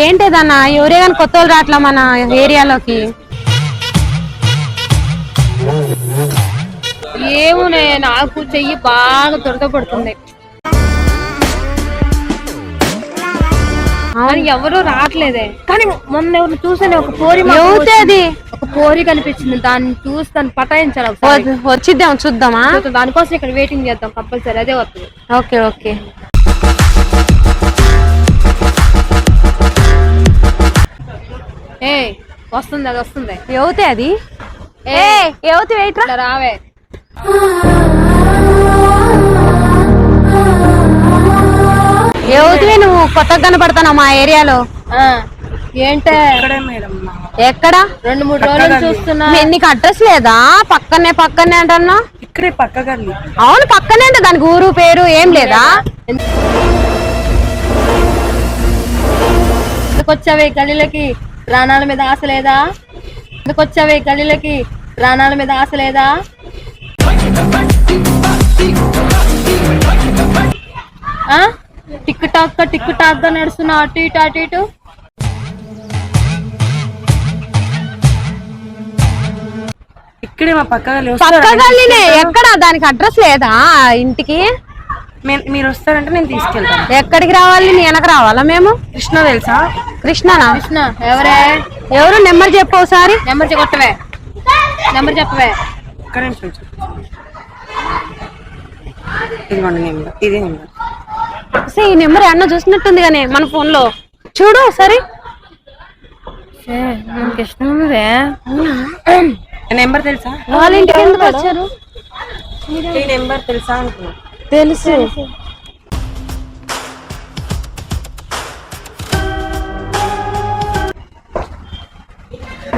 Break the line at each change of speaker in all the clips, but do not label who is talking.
ఏంటిదన్నా ఎవరే కానీ కొత్త వాళ్ళు రావట్లా మన ఏరియాలోకి.
ఏమునే నాకు చెయ్యి బాగా దురద పడుతుంది. ఎవరు రావట్లేదే. కానీ మొన్న ఎవరు చూసాను ఒక పోరి ఒక పోరి కనిపించింది. దాన్ని చూసి దాన్ని పటాయించాలి.
వచ్చిద్దాం చూద్దామా.
దానికోసం ఇక్కడ వెయిటింగ్ చేద్దాం కంపల్సరీ. అదే వస్తుంది.
Okay okay.
ఏ వస్తుంది అది వస్తుంది.
ఎవతే అది ఎవతి వెయిట్
రావే.
ఎవతివే నువ్వు కొత్తగా కనపడతావు మా ఏరియాలో.
ఏంటే
ఎక్కడ
2-3 రోజులు చూస్తున్నా.
నీకు అడ్రస్ లేదా? పక్కనే అంటన్నా.
ఇక్కడే పక్క గల్లి.
అవును పక్కనే అంటే దానికి ఊరు పేరు ఏం లేదా?
ఎందుకొచ్చావే గల్లీలకి? ప్రాణాల మీద ఆశ లేదా? ఎందుకొచ్చావే గల్లీలకి? ప్రాణాల మీద ఆశ లేదా? టిక్ టాక్ గా నడుస్తున్నా అటు ఇటు.
ఇక్కడే మా పక్క
గల్లీనే. ఎక్కడ దానికి అడ్రస్ లేదా ఇంటికి?
మీరు వస్తారంటే నేను తీసుకెళ్తాను.
ఎక్కడికి రావాలి? నీ వెనక రావాలా మేము?
కృష్ణ తెలుసా?
కృష్ణనా?
కృష్ణ ఎవరు
నెంబర్ చెప్పు ఒకసారి.
నెంబర్ చెప్పవే.
ఒక్క నిమిషం ఇదే నెంబర్.
ఈ నెంబర్ అన్న చూసినట్టుంది కానీ మన ఫోన్ లో. చూడు ఒకసారి.
కృష్ణ
నెంబర్ తెలుసా?
వాళ్ళ ఇంటికి ఎందుకు వచ్చారు?
ఈ నెంబర్ తెలుసా అనుకున్నా.
తెలుసు.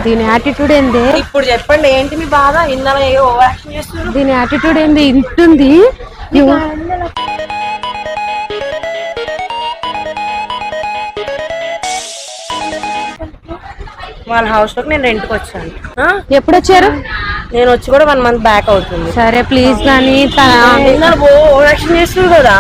దీని యాటిట్యూడ్ ఏంది?
ఇప్పుడు చెప్పండి ఏంటి మీ బాధ? ఇందాక ఓవర్ యాక్షన్ చేస్తున్నారు.
దీని యాటిట్యూడ్ ఏంది? ఇంటుంది.
వాళ్ళ హౌస్ లోకి నేను రెంట్కి వచ్చాను.
ఎప్పుడు వచ్చారు?
నేను వచ్చి కూడా 1 month బ్యాక్ అవుతుంది.
సరే ప్లీజ్ కానీ
ఓవర్ యాక్షన్ చేస్తున్నారు కదా.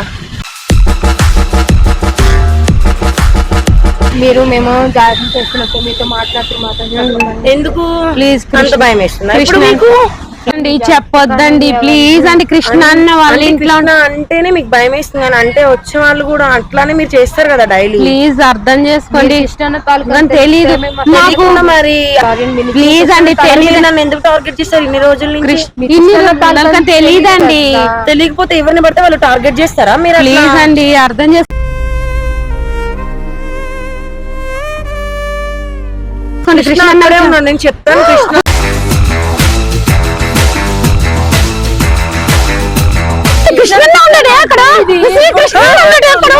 మేము జాగ్రత్త చేస్తున్నట్టు మీతో మాట్లాడుతున్నారు.
ఎందుకు
ప్లీజ్
అంత భయం వేస్తుందా ఇప్పుడు మీకు?
చెప్పొద్దండి ప్లీజ్ అండి. కృష్ణ అన్న వాళ్ళ ఇంట్లో
అంటేనే మీకు భయం వేస్తుంది అని అంటే వచ్చే వాళ్ళు కూడా అట్లానే మీరు చేస్తారు కదా డైలీ.
ప్లీజ్ అర్థం చేసుకోండి. తెలీదు
మరి
ప్లీజ్ అండి.
నన్ను ఎందుకు టార్గెట్ చేస్తారు ఇన్ని రోజుల నుంచి?
తెలీదండి.
తెలియకపోతే ఎవరిని పడితే వాళ్ళు టార్గెట్ చేస్తారా మీరు?
ప్లీజ్ అండి అర్థం చేసుకోండి. కృష్ణ
నేను చెప్తాను. కృష్ణ
కృష్ణ ఉన్నాడే అక్కడ. కృష్ణ ఉన్నాడే అక్కడ.